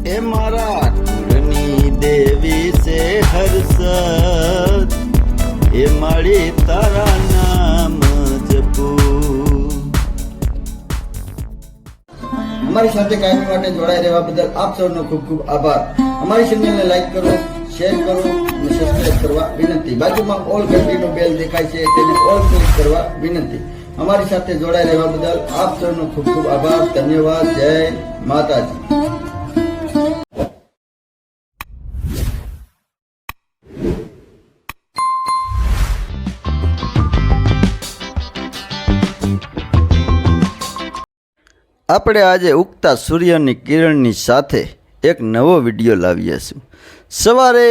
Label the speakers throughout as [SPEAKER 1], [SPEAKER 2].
[SPEAKER 1] એ મારા કુળની દેવી છે હર્ષદ, એ મારી તારા નામ જપું.
[SPEAKER 2] અમારી સાથે કાયમી માટે જોડાઈ રહેવા બદલ આપ સૌનો ખૂબ ખૂબ આભાર. અમારી ચેનલને લાઈક કરો, શેર કરો અને સબસ્ક્રાઇબ કરવા વિનંતી. બાજુમાં ઓલ ઘંટીનો બેલ દેખાય છે, તેને ઓલ ક્લિક કરવા વિનંતી. અમારી સાથે જોડાઈ રહેવા બદલ આપ સૌનો ખૂબ ખૂબ આભાર. ધન્યવાદ. જય માતાજી.
[SPEAKER 1] આપણે આજે ઉગતા સૂર્યની કિરણની સાથે એક નવો વિડીયો લાવીએ છીએ. સવારે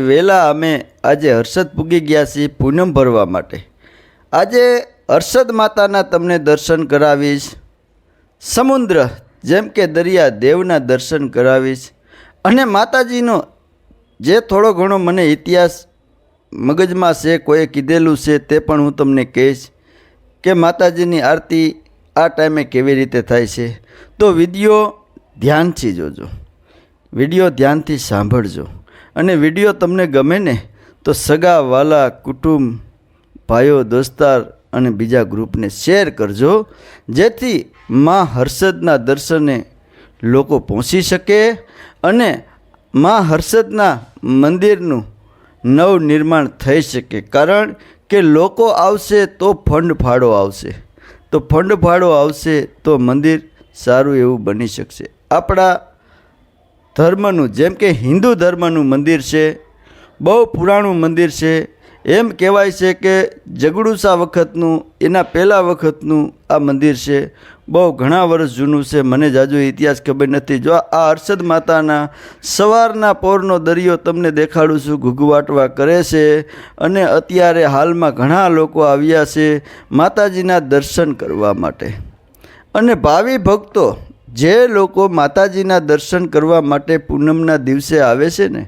[SPEAKER 1] વહેલા અમે આજે હર્ષદ પૂગી ગયા છીએ પૂનમ ભરવા માટે. આજે હર્ષદ માતાના તમને દર્શન કરાવીશ, સમુદ્ર જેમ કે દરિયા દેવના દર્શન કરાવીશ, અને માતાજીનો જે થોડો ઘણો મને ઇતિહાસ મગજમાં છે, કોઈએ કીધેલું છે તે પણ હું તમને કહીશ કે માતાજીની આરતી આ ટાઈમે કેવી રીતે થાય છે. તો વિડીયો ધ્યાનથી જોજો, વિડીયો ધ્યાનથી સાંભળજો, અને વિડીયો તમને ગમે ને તો સગા વાલા કુટુંબ ભાઈઓ દોસ્તાર અને બીજા ગ્રુપને શેર કરજો, જેથી માં હર્ષદના દર્શને લોકો પહોંચી શકે અને માં હર્ષદના મંદિરનું નવનિર્માણ થઈ શકે. કારણ કે લોકો આવશે તો ફંડ ફાળો આવશે, તો ફંડ ફાળો આવશે તો મંદિર સારું એવું બની શકશે. આપણા ધર્મનું જેમ કે હિન્દુ ધર્મનું મંદિર છે, બહુ પુરાણું મંદિર છે. એમ કહેવાય છે કે જગડુસા વખતનું, એના પહેલાં વખતનું આ મંદિર છે. બહુ ઘણા વર્ષ જૂનું છે, મને જાજો ઇતિહાસ ખબર નથી. જો આ હર્ષદ માતાના સવારના પોરનો દરિયો તમને દેખાડું છું, ઘૂઘવાટવા કરે છે, અને અત્યારે હાલમાં ઘણા લોકો આવ્યા છે માતાજીના દર્શન કરવા માટે. અને ભાવિ ભક્તો જે લોકો માતાજીના દર્શન કરવા માટે પૂનમના દિવસે આવે છે ને,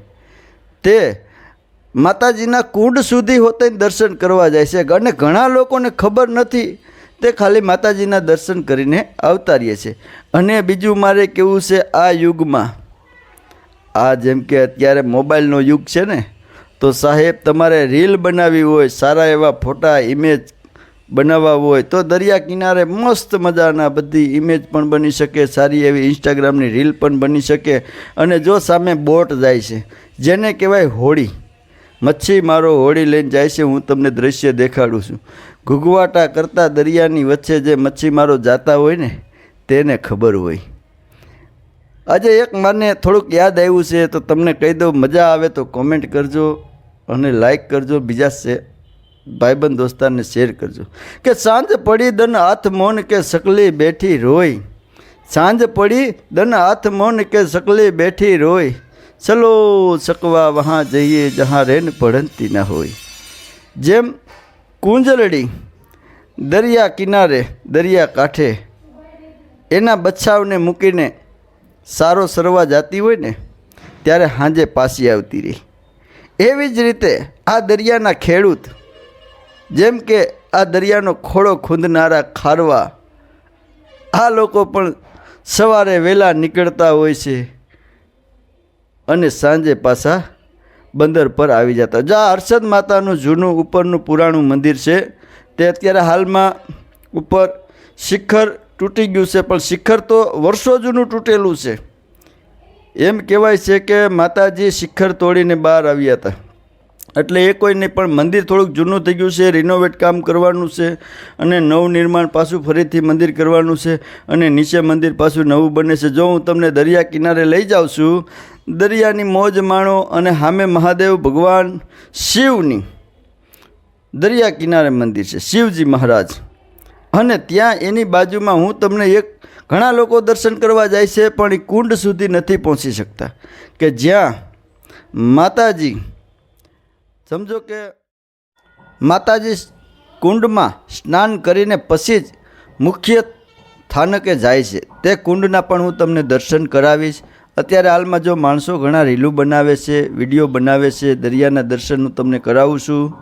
[SPEAKER 1] તે માતાજીના કુંડ સુધી હોતે દર્શન કરવા જાય છે. અને ઘણા લોકોને ખબર નથી, તે ખાલી માતાજીના દર્શન કરીને આવતા રહે છે. અને બીજું મારે કેવું છે, આ યુગમાં, આ જેમ કે અત્યારે મોબાઈલનો યુગ છે ને, તો સાહેબ તમારે રીલ બનાવવી હોય, સારા એવા ફોટા ઇમેજ બનાવવા હોય તો દરિયા કિનારે મસ્ત મજાના બધી ઇમેજ પણ બની શકે, સારી એવી ઇન્સ્ટાગ્રામની રીલ પણ બની શકે. અને જો સામે બોટ જાય છે, જેને કહેવાય હોડી, મચ્છીમારો હોડી લઈને જાય છે, હું તમને દ્રશ્ય દેખાડું છું. ઘૂઘવાટા કરતા દરિયાની વચ્ચે જે મચ્છીમારો જાતા હોય ને, તેને ખબર હોય. આજે એક મને થોડુંક યાદ આવ્યું છે તો તમને કહી દઉં. મજા આવે તો કોમેન્ટ કરજો અને લાઈક કરજો, બીજા ભાઈબંધ દોસ્તારને શેર કરજો. કે સાંજ પડી દન હાથ મૌન કે સકલી બેઠી રોય, સાંજ પડી દન હાથ મૌન કે સકલી બેઠી રોય, ચલો સકવા વહાં જઈએ જहाँ રેન પડતી ના હોય. જેમ કુંજલડી દરિયા કિનારે દરિયા કાંઠે એના બચ્ચાઓને મૂકીને સારો સરવા જતી હોય ને, ત્યારે સાંજે પાછી આવતી રહી. એવી જ રીતે આ દરિયાના ખેડૂત, જેમ કે આ દરિયાનો ખોળો ખૂંદનારા ખારવા, આ લોકો પણ સવારે વહેલા નીકળતા હોય છે અને સાંજે પાછા બંદર પર આવી જતા. જો આ હર્ષદ માતાનું જૂનું ઉપરનું પુરાણું મંદિર છે, તે અત્યારે હાલમાં ઉપર શિખર તૂટી ગયું છે, પણ શિખર તો વર્ષો જૂનું તૂટેલું છે. એમ કહેવાય છે કે માતાજી શિખર તોડીને બહાર આવ્યા હતા, એટલે એ કોઈ નહીં. પણ મંદિર થોડુંક જૂનું થઈ ગયું છે, રિનોવેટ કામ કરવાનું છે, અને નવનિર્માણ પાછું ફરીથી મંદિર કરવાનું છે, અને નીચે મંદિર પાછું નવું બને છે. જો હું તમને દરિયા કિનારે લઈ જાઉં છું, દરિયાની મોજ માણો, અને સામે મહાદેવ ભગવાન શિવની દરિયા કિનારે મંદિર છે, શિવજી મહારાજ. અને ત્યાં એની બાજુમાં હું તમને એક, ઘણા લોકો દર્શન કરવા જાય છે પણ એ કુંડ સુધી નથી પહોંચી શકતા, કે જ્યાં માતાજી, સમજો કે માતાજી કુંડમાં સ્નાન કરીને પછી જ મુખ્ય સ્થાનકે જાય છે. તે કુંડના પણ હું તમને દર્શન કરાવીશ. અત્યારે હાલમાં જો માણસો ઘણા રીલું બનાવે છે, વિડીયો બનાવે છે, દરિયાના દર્શન હું તમને કરાવું છું.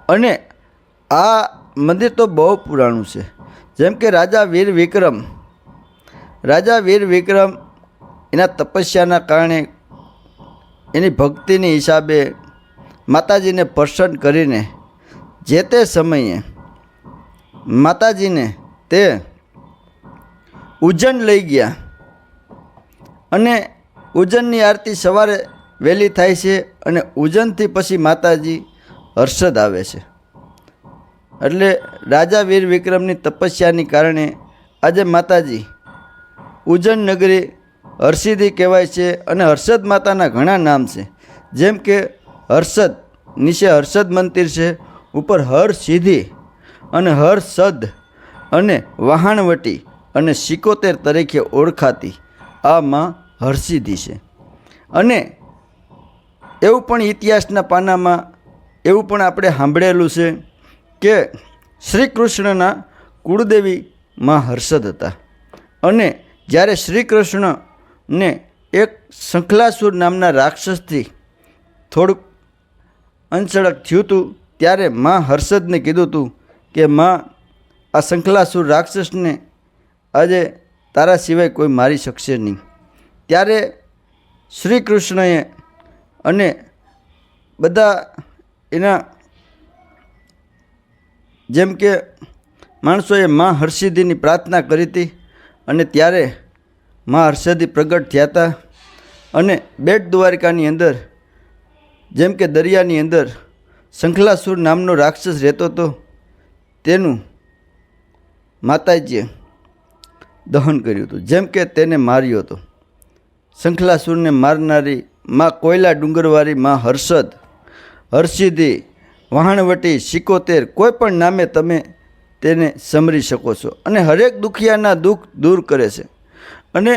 [SPEAKER 1] અને આ મંદિર તો બહુ પુરાણું છે. જેમ કે રાજા વીર વિક્રમ એના તપસ્યાના કારણે એની ભક્તિની હિસાબે માતાજીને પ્રસન્ન કરીને જે તે સમયે માતાજીને તે ઉજ્જૈન લઈ ગયા અને ઉજ્જૈનની આરતી સવારે વહેલી થાય છે અને ઉજ્જૈનથી પછી માતાજી હર્ષદ આવે છે. એટલે રાજા વીર વિક્રમની તપસ્યાની કારણે આજે માતાજી ઉજ્જૈન નગરી હર્ષિદી કહેવાય છે. અને હર્ષદ માતાના ઘણા નામ છે, જેમ કે હર્ષદ નીચે હર્ષદ મંદિર છે, ઉપર હરસિદ્ધિ અને હરસદ અને વહાણવટી અને 77 તરીકે ઓળખાતી આ માં હરસિદ્ધિ છે. અને એવું પણ ઇતિહાસના પાનામાં એવું પણ આપણે સાંભળેલું છે કે શ્રી કૃષ્ણના કુળદેવી માં હર્ષદ હતા. અને જ્યારે શ્રી કૃષ્ણને એક શંખલાસુર નામના રાક્ષસથી થોડુંક અંચળક થયું હતું, ત્યારે માં હર્ષદને કીધું હતું કે માં, આ શંખલાસુર રાક્ષસને આજે તારા સિવાય કોઈ મારી શકશે નહીં. ત્યારે શ્રી કૃષ્ણએ અને બધા એના જેમ કે માણસોએ માં હરસિદ્ધિની પ્રાર્થના કરી હતી. અને ત્યારે માં હરસિદ્ધિ પ્રગટ થયા હતા. અને બેટ દ્વારકાની અંદર જેમ કે દરિયાની અંદર શંખલાસુર નામનો રાક્ષસ રહેતો હતો, તેનું માતાજીએ દહન કર્યું હતું, જેમ કે તેને માર્યો હતો. શંખલાસુરને મારનારી માં કોયલા ડુંગરવાળી માં હર્ષદ, હરસિદ્ધિ, વહાણવટી, 77 કોઈ પણ નામે તમે તેને સમરી શકો છો. અને હરેક દુખિયાના દુઃખ દૂર કરે છે. અને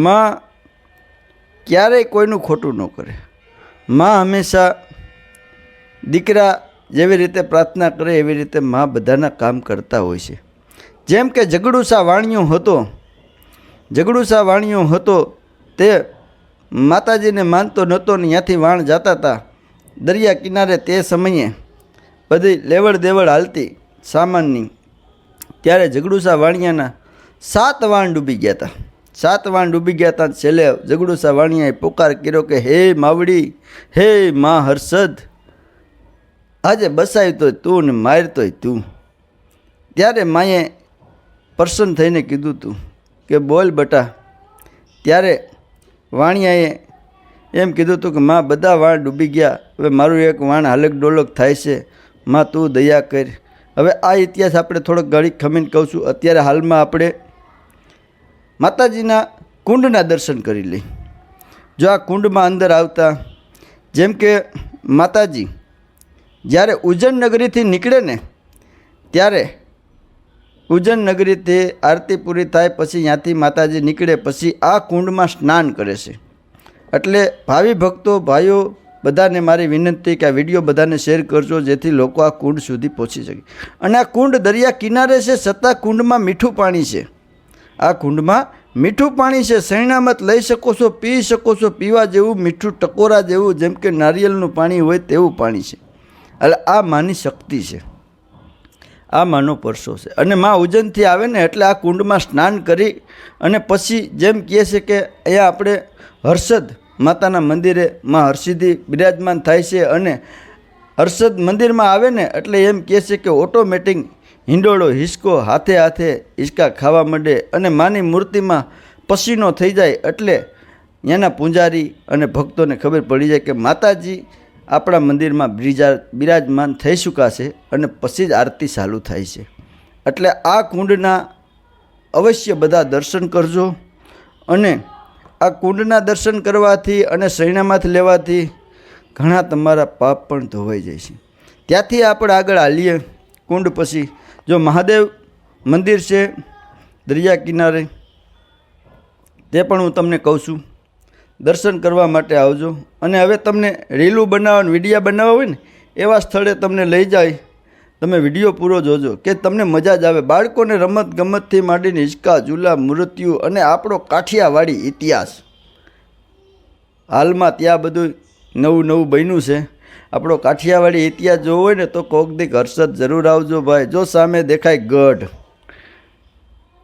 [SPEAKER 1] માં ક્યારેય કોઈનું ખોટું ન કરે. માં હંમેશા દીકરા જેવી રીતે પ્રાર્થના કરે એવી રીતે માં બધાના કામ કરતા હોય છે. જેમ કે ઝઘડુસા વાણિયો હતો તે માતાજીને માનતો નહોતો ને ત્યાંથી વાણ જતા હતા દરિયા કિનારે. તે સમયે બધી લેવડ દેવડ હાલતી સામાનની, ત્યારે ઝઘડુસા વાણિયાના 7 વાણ ડૂબી ગયા હતા. 7 વાણ ડૂબી ગયા હતા. છેલ્લે ઝઘડુસા વાણિયાએ પોકાર કર્યો કે હે માવડી, હે માં હર્ષદ, આજે બસાય તોય તું ને મારતોય તું. ત્યારે માએ પ્રસન્ન થઈને કીધું હતું કે બોલ બટા. ત્યારે વાણિયાએ એમ કીધું હતું કે માં, બધા વાણ ડૂબી ગયા, હવે મારું એક વાણ હાલક ડોલક થાય છે, માં તું દયા કર. હવે આ ઇતિહાસ આપણે થોડોક ઘડી ખમીને કહું છું. અત્યારે હાલમાં આપણે માતાજીના કુંડના દર્શન કરી લઈ. જો આ કુંડમાં અંદર આવતા, જેમ કે માતાજી જ્યારે ઉજ્જૈન નગરીથી નીકળે ને, ત્યારે ઉજ્જૈન નગરીથી આરતી પૂરી થાય પછી ત્યાંથી માતાજી નીકળે પછી આ કુંડમાં સ્નાન કરે છે. એટલે ભાવિ ભક્તો, ભાઈઓ, બધાને મારી વિનંતી કે આ વિડીયો બધાને શેર કરજો, જેથી લોકો આ કુંડ સુધી પહોંચી શકે. અને આ કુંડ દરિયા કિનારે છે, છતાં કુંડમાં મીઠું પાણી છે. આ કુંડમાં મીઠું પાણી છે. શરણામત લઈ શકો છો, પી શકો છો, પીવા જેવું મીઠું, ટકોરા જેવું, જેમ કે નારિયેળનું પાણી હોય તેવું પાણી છે. એટલે આ માની શક્તિ છે, આ માનો પરસો છે. અને માં ઉજ્જૈનથી આવે ને એટલે આ કુંડમાં સ્નાન કરી અને પછી જેમ કહે છે કે અહીંયા આપણે હર્ષદ માતાના મંદિરે માં હરસિદ્ધિ બિરાજમાન થાય છે. અને હર્ષદ મંદિરમાં આવે ને એટલે એમ કહે છે કે ઓટોમેટિક હિંડોળો હિસકો હાથે હાથે હિસકા ખાવા માંડે અને માની મૂર્તિમાં પસીનો થઈ જાય. એટલે ત્યાંના પૂંજારી અને ભક્તોને ખબર પડી જાય કે માતાજી આપણા મંદિરમાં બિરાજમાન થઈ ચૂક્યા છે. અને પછી જ આરતી ચાલુ થાય છે. એટલે આ કુંડના અવશ્ય બધા દર્શન કરજો. અને આ કુંડના દર્શન કરવાથી અને શરણામાંથી લેવાથી ઘણા તમારા પાપ પણ ધોવાઈ જાય છે. ત્યાંથી આપણે આગળ હાલીએ. કુંડ પછી જો મહાદેવ મંદિર છે દરિયા કિનારે, તે પણ હું તમને કહું છું, દર્શન કરવા માટે આવજો. અને હવે તમને રીલું બનાવવા, વિડીયા બનાવવા હોય ને એવા સ્થળે તમને લઈ જાય. તમે વિડીયો પૂરો જોજો કે તમને મજા જ આવે. બાળકોને રમત ગમતથી માંડીને હિંચકા, ઝૂલા, મૃત્યુ અને આપણો કાઠિયાવાડી ઇતિહાસ, હાલમાં ત્યાં બધું નવું બન્યું છે. આપણો કાઠિયાવાડી ઇતિહાસ જોવો હોય ને તો કોક દીક હર્ષદ જરૂર આવજો ભાઈ. જો સામે દેખાય ગઢ,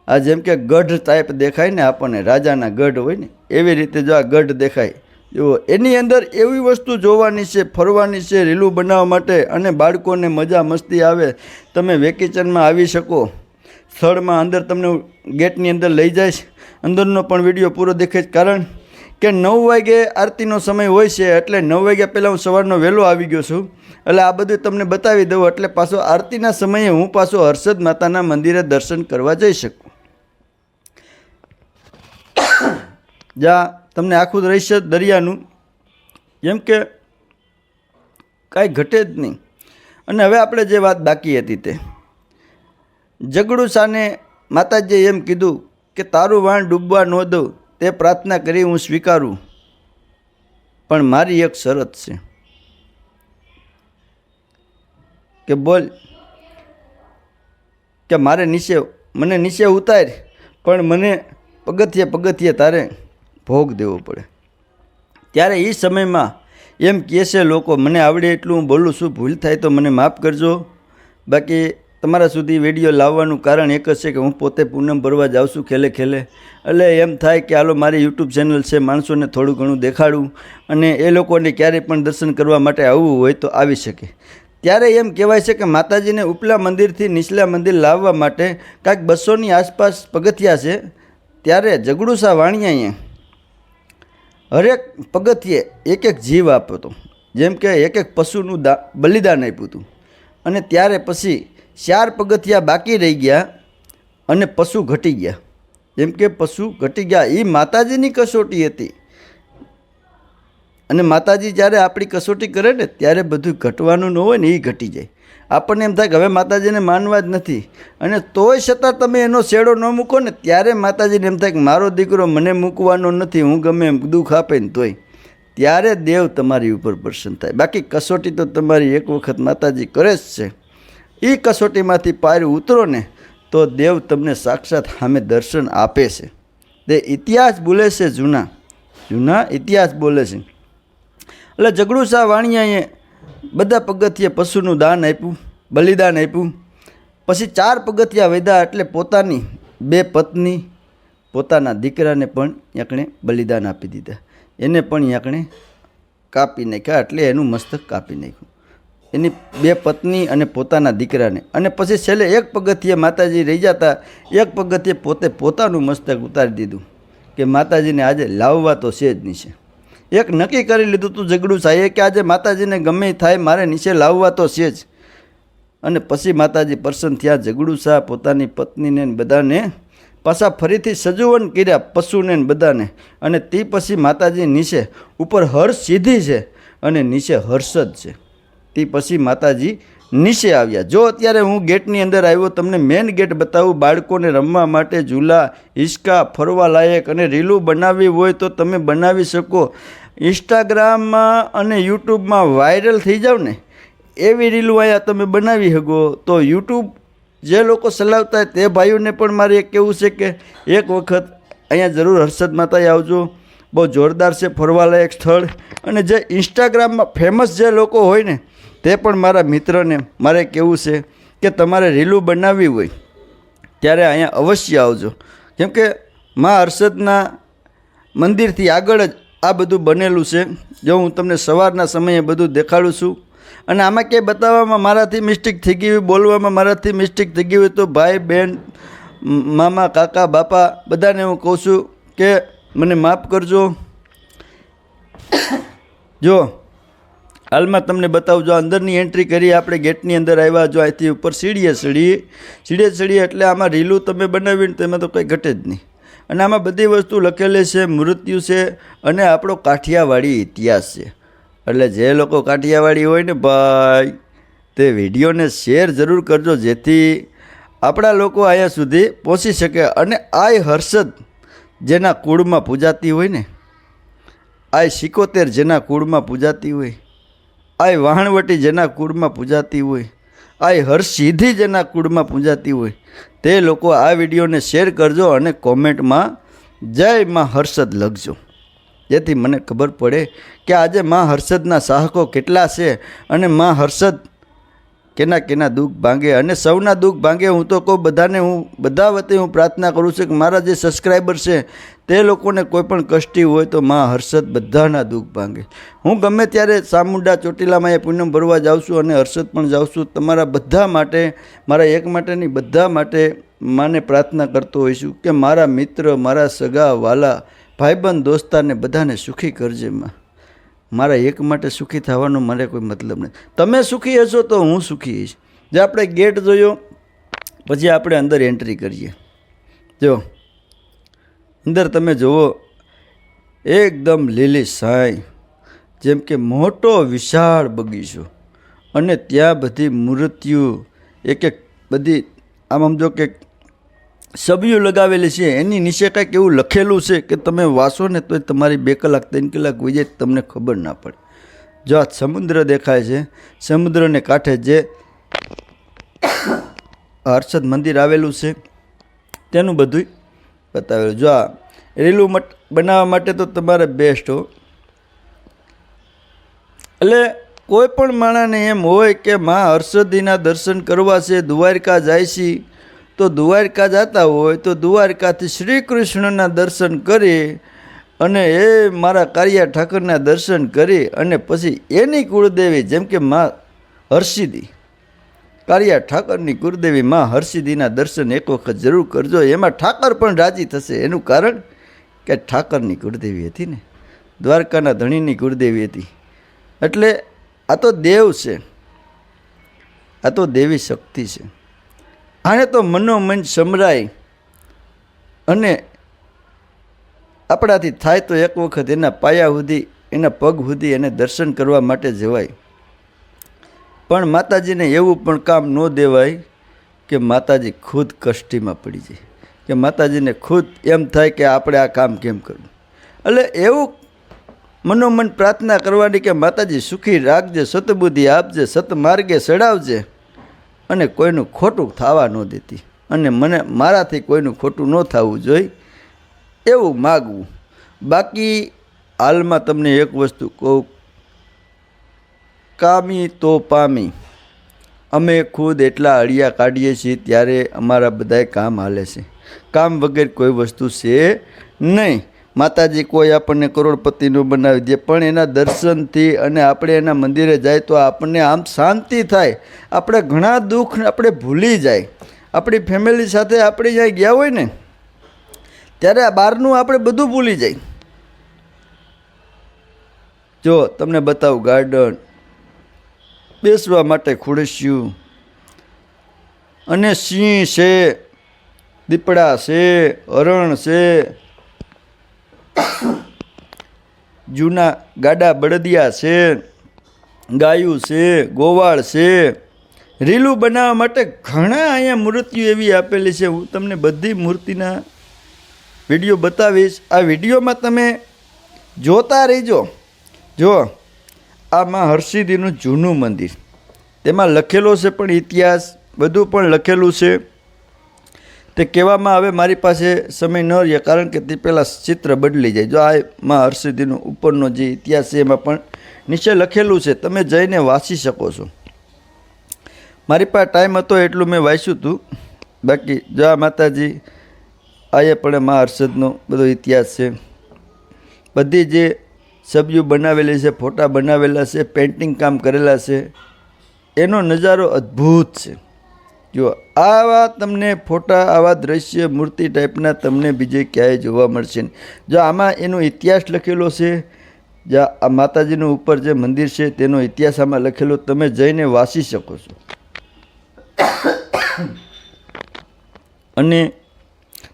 [SPEAKER 1] આ જેમ કે ગઢ ટાઈપ દેખાય ને આપણને, રાજાના ગઢ હોય ને એવી રીતે જો આ ગઢ દેખાય જુઓ, એની અંદર એવી વસ્તુ જોવાની છે, ફરવાની છે, રીલું બનાવવા માટે અને બાળકોને મજા મસ્તી આવે. તમે વેકેશનમાં આવી શકો સ્થળમાં, અંદર તમને ગેટની અંદર લઈ જાય. અંદરનો પણ વિડીયો પૂરો દેખાય, કારણ કે 9 વાગે આરતીનો સમય હોય છે, એટલે 9 વાગ્યા પહેલાં હું સવારનો વહેલો આવી ગયો છું. એટલે આ બધું તમને બતાવી દઉં, એટલે પાછો આરતીના સમયે હું પાછો હર્ષદ માતાના મંદિરે દર્શન કરવા જઈ શકું. જ્યાં તમને આખું રહસ્ય દરિયાનું, જેમ કે કાંઈ ઘટે જ નહીં. અને હવે આપણે જે વાત બાકી હતી તે જગડુસાને માતાજીએ એમ કીધું કે તારું વાણ ડૂબવા ન દઉં, તે પ્રાર્થના કરી હું સ્વીકારું, પણ મારી એક શરત છે કે બોલ કે મને નીચે ઉતાર, પણ મને પગથિયે તારે ભોગ દેવો પડે. ત્યારે એ સમયમાં એમ કહે છે લોકો, મને આવડે એટલું હું બોલું છું, ભૂલ થાય તો મને માફ કરજો. બાકી તમારા સુધી વિડીયો લાવવાનું કારણ એક જ છે કે હું પોતે પૂનમ ભરવા જાઉં છું ખેલે ખેલે. એટલે એમ થાય કે હાલો મારી યુટ્યુબ ચેનલ છે, માણસોને થોડું ઘણું દેખાડું, અને એ લોકોને ક્યારેય પણ દર્શન કરવા માટે આવવું હોય તો આવી શકે. ત્યારે એમ કહેવાય છે કે માતાજીને ઉપલા મંદિરથી નીચલા મંદિર લાવવા માટે કાંઈક 200ની આસપાસ પગથિયા છે. ત્યારે જગડુસા વાણિયાએ હરેક પગથિયે એક જીવ આપ્યો હતો, જેમ કે એક પશુનું બલિદાન આપ્યું હતું. અને ત્યારે પછી 4 પગથિયા બાકી રહી ગયા અને પશુ ઘટી ગયા. જેમ કે પશુ ઘટી ગયા, એ માતાજીની કસોટી હતી. અને માતાજી જ્યારે આપણી કસોટી કરે ને ત્યારે બધું ઘટવાનું ન હોય ને એ ઘટી જાય. આપણને એમ થાય કે હવે માતાજીને માનવા જ નથી, અને તોય છતાં તમે એનો શેડો ન મૂકો ને ત્યારે માતાજીને એમ થાય કે મારો દીકરો મને મૂકવાનો નથી, હું ગમે એમ દુઃખ આપે ને તોય, ત્યારે દેવ તમારી ઉપર પ્રસન્ન થાય. બાકી કસોટી તો તમારી એક વખત માતાજી કરે જ છે. એ કસોટીમાંથી પાર ઉતરો ને તો દેવ તમને સાક્ષાત સામે દર્શન આપે છે. તે ઇતિહાસ બોલે છે, જૂના ઇતિહાસ બોલે છે. એટલે જગડુસા વાણિયાએ બધા પગથિયે પશુનું દાન આપ્યું, બલિદાન આપ્યું. પછી 4 પગથિયા વધ્યા, એટલે પોતાની 2 પત્ની, પોતાના દીકરાને પણ યાકણે બલિદાન આપી દીધા. એને પણ યાકણે કાપી નાખ્યા, એટલે એનું મસ્તક કાપી નાખ્યું, એની 2 પત્ની અને પોતાના દીકરાને. અને પછી છેલ્લે 1 પગથિયે માતાજી રહી જતા, 1 પગથિયે પોતાનું મસ્તક ઉતારી દીધું કે માતાજીને આજે લાવવા તો છે જ નીચે. એક નક્કી કરી લીધું હતું જગડુસાએ કે આજે માતાજીને ગમે થાય મારે નીચે લાવવા તો છે જ. અને પછી માતાજી પ્રસન્ન થયા. જગડુસા પોતાની પત્નીને બધાને પાછા ફરીથી સજુવન કર્યા, પશુને બધાને. અને તે પછી માતાજી નીચે, ઉપર હર્ષ સીધી છે અને નીચે હર્ષદ છે. તે પછી માતાજી નીચે આવ્યા. જો અત્યારે હું ગેટની અંદર આવ્યો, તમને મેઇન ગેટ બતાવું. બાળકોને રમવા માટે ઝૂલા, હિંચકા, ફરવા લાયક અને રીલું બનાવવી હોય તો તમે બનાવી શકો. ઇન્સ્ટાગ્રામમાં અને યુટ્યુબમાં વાયરલ થઈ જાવ ને એવી રીલું અહીંયા તમે બનાવી શકો. તો યુટ્યુબ જે લોકો ચલાવતા હોય તે ભાઈઓને પણ મારે એક કહેવું છે કે એક વખત અહીંયા જરૂર હર્ષદ માતાએ આવજો. બહુ જોરદાર છે, ફરવાલાયક સ્થળ. અને જે ઇન્સ્ટાગ્રામમાં ફેમસ જે લોકો હોય ને તે પણ મારા મિત્રને મારે કહેવું છે કે તમારે રીલું બનાવવી હોય ત્યારે અહીંયા અવશ્ય આવજો. કેમ કે મા હર્ષદના મંદિરથી આગળ જ આ બધું બનેલું છે. જો હું તમને સવારના સમયે બધું દેખાડું છું. અને આમાં ક્યાંય બતાવવામાં મારાથી મિસ્ટેક થઈ ગઈ હોય, બોલવામાં મારાથી મિસ્ટેક થઈ ગઈ હોય તો ભાઈ બહેન, મામા, કાકા, બાપા બધાને હું કહું છું કે મને માફ કરજો. જો હાલમાં તમને બતાવું, જો અંદરની એન્ટ્રી કરી આપણે ગેટની અંદર આવ્યા, જો અહીંથી ઉપર સીડીએ ચડીએ એટલે આમાં રીલું તમે બનાવીને તેમાં તો કંઈ ઘટે જ નહીં. અને આમાં બધી વસ્તુ લખેલી છે, મૃત્યુ છે અને આપણો કાઠિયાવાડી ઇતિહાસ છે. એટલે જે લોકો કાઠિયાવાડી હોય ને ભાઈ, તે વિડીયોને શેર જરૂર કરજો, જેથી આપણા લોકો અહીંયા સુધી પહોંચી શકે. અને આ હર્ષદ જેના કુળમાં પૂજાતી હોય ને, આ 77 જેના કુળમાં પૂજાતી હોય, આ વાહણવટી જેના કુળમાં પૂજાતી હોય, આ હર્ષસિદ્ધિ જેના કુળમાં પૂજાતી હોય, તે લોકો આ વિડીયોને શેર કરજો અને કોમેન્ટમાં જય માં હર્ષદ લખજો, જેથી મને ખબર પડે કે આજે માં હર્ષદના ચાહકો કેટલા છે અને માં હર્ષદ કેના કેના દુઃખ ભાંગે અને સૌના દુઃખ ભાંગે. હું તો કહું બધાને, હું બધા વતી હું પ્રાર્થના કરું છું કે મારા જે સબસ્ક્રાઈબર છે તે લોકોને કોઈ પણ કષ્ટી હોય તો માં હર્ષદ બધાના દુઃખ ભાંગે. હું ગમે ત્યારે ચામુંડા ચોટીલામાં એ પૂનમ ભરવા જાઉં છું અને હર્ષદ પણ જાઉં છું. તમારા બધા માટે, મારા એક માટે નહીં, બધા માટે માને પ્રાર્થના કરતો હોઈશું કે મારા મિત્ર, મારા સગા વાલા, ભાઈબંધ, દોસ્તારને બધાને સુખી કરજે માં. મારા એક માટે સુખી થવાનો મારે કોઈ મતલબ નથી. તમે સુખી હશો તો હું સુખી હઈશ. જે આપણે ગેટ જોયો પછી આપણે અંદર એન્ટ્રી કરીએ. જો અંદર તમે જુઓ એકદમ લીલી સાઈ, જેમ કે મોટો વિશાળ બગીચો અને ત્યાં બધી મૂર્તિઓ એક એક બધી આમ સમજો કે સબીઓ લગાવેલી છે. એની નીચે કાંઈક એવું લખેલું છે કે તમે વાંચો ને તો તમારી 2 કલાક 3 કલાક વહી જાય તમને ખબર ના પડે. જો આ સમુદ્ર દેખાય છે, સમુદ્રને કાંઠે જે હર્ષદ મંદિર આવેલું છે તેનું બધું બતાવેલું. જો આ રીલું બનાવવા માટે તો તમારે બેસ્ટ હો. એટલે કોઈ પણ માણસને એમ હોય કે માં હર્ષદીના દર્શન કરવા છે, દ્વારકા જાય છે, તો દ્વારકા જતા હોય તો દ્વારકાથી શ્રી કૃષ્ણના દર્શન કરી અને એ મારા કાળિયા ઠાકરના દર્શન કરી અને પછી એની કુળદેવી જેમ કે માં હર્ષિદી, કાળિયા ઠાકરની કુળદેવી માં હર્ષિદીના દર્શન એક વખત જરૂર કરજો. એમાં ઠાકર પણ રાજી થશે. એનું કારણ કે ઠાકરની કુળદેવી હતી ને, દ્વારકાના ધણીની કુળદેવી હતી. એટલે આ તો દેવ છે, આ તો દેવી શક્તિ છે. આને તો મનોમન સમરાય અને આપણાથી થાય તો એક વખત એના પાયા સુધી, એના પગ સુધી એને દર્શન કરવા માટે જવાય. પણ માતાજીને એવું પણ કામ ન દેવાય કે માતાજી ખુદ કષ્ટીમાં પડી જાય, કે માતાજીને ખુદ એમ થાય કે આપણે આ કામ કેમ કરવું. એટલે એવું મનોમન પ્રાર્થના કરવાની કે માતાજી સુખી રાખજે, સતબુદ્ધિ આપજે, સતમાર્ગે ચડાવજે અને કોઈનું ખોટું થવા ન દેતી અને મને મારાથી કોઈનું ખોટું ન થવું જોઈએ એવું માગવું. બાકી હાલમાં તમને એક વસ્તુ કહું, કામી તો પામી. અમે ખુદ એટલા અળિયા કાઢીએ છીએ ત્યારે અમારા બધાય કામ હાલે છે. કામ વગર કોઈ વસ્તુ છે નહીં. માતાજી કોઈ આપણને કરોડપતિનું બનાવી દે, પણ એના દર્શનથી અને આપણે એના મંદિરે જાય તો આપણને આમ શાંતિ થાય. આપણે ઘણા દુઃખ આપણે ભૂલી જાય. આપણી ફેમિલી સાથે આપણે જ્યાં ગયા હોય ને ત્યારે આ બહારનું આપણે બધું ભૂલી જાય. જો તમને બતાવું, ગાર્ડન, બેસવા માટે ખુરશીયું અને સિંહ છે, દીપડા છે, હરણ છે, જૂના ગાડા બળદિયા છે, ગાયું છે, ગોવાળ છે. રીલું બનાવવા માટે ઘણા અહીંયા મૂર્તિઓ એવી આપેલી છે. હું તમને બધી મૂર્તિના વિડીયો બતાવીશ. આ વિડીયોમાં તમે જોતા રહીજો. જો આમાં હર્ષિદીનું જૂનું મંદિર, તેમાં લખેલો છે પણ ઇતિહાસ બધું પણ લખેલું છે. તે કહેવામાં આવે, મારી પાસે સમય ન રહે કારણ કે તે પહેલાં ચિત્ર બદલી જાય. જો આ માં હર્ષિદીનો ઉપરનો જે ઇતિહાસ છે એમાં પણ નીચે લખેલું છે, તમે જઈને વાંચી શકો છો. મારી પાસે ટાઈમ હતો એટલું મેં વાંચ્યું હતું. બાકી જો આ માતાજી, આ પણ માં હર્ષદનો બધો ઇતિહાસ છે. બધી જે છબીઓ બનાવેલી છે, ફોટા બનાવેલા છે, પેઇન્ટિંગ કામ કરેલા છે, એનો નજારો અદ્ભુત છે. જો આવા તમને ફોટા, આવા દ્રશ્ય, મૂર્તિ ટાઈપના તમને બીજે ક્યાંય જોવા મળશે નહીં. જો આમાં એનો ઇતિહાસ લખેલો છે, જ્યાં આ માતાજીનું ઉપર જે મંદિર છે તેનો ઇતિહાસ આમાં લખેલો, તમે જઈને વાંચી શકો છો. અને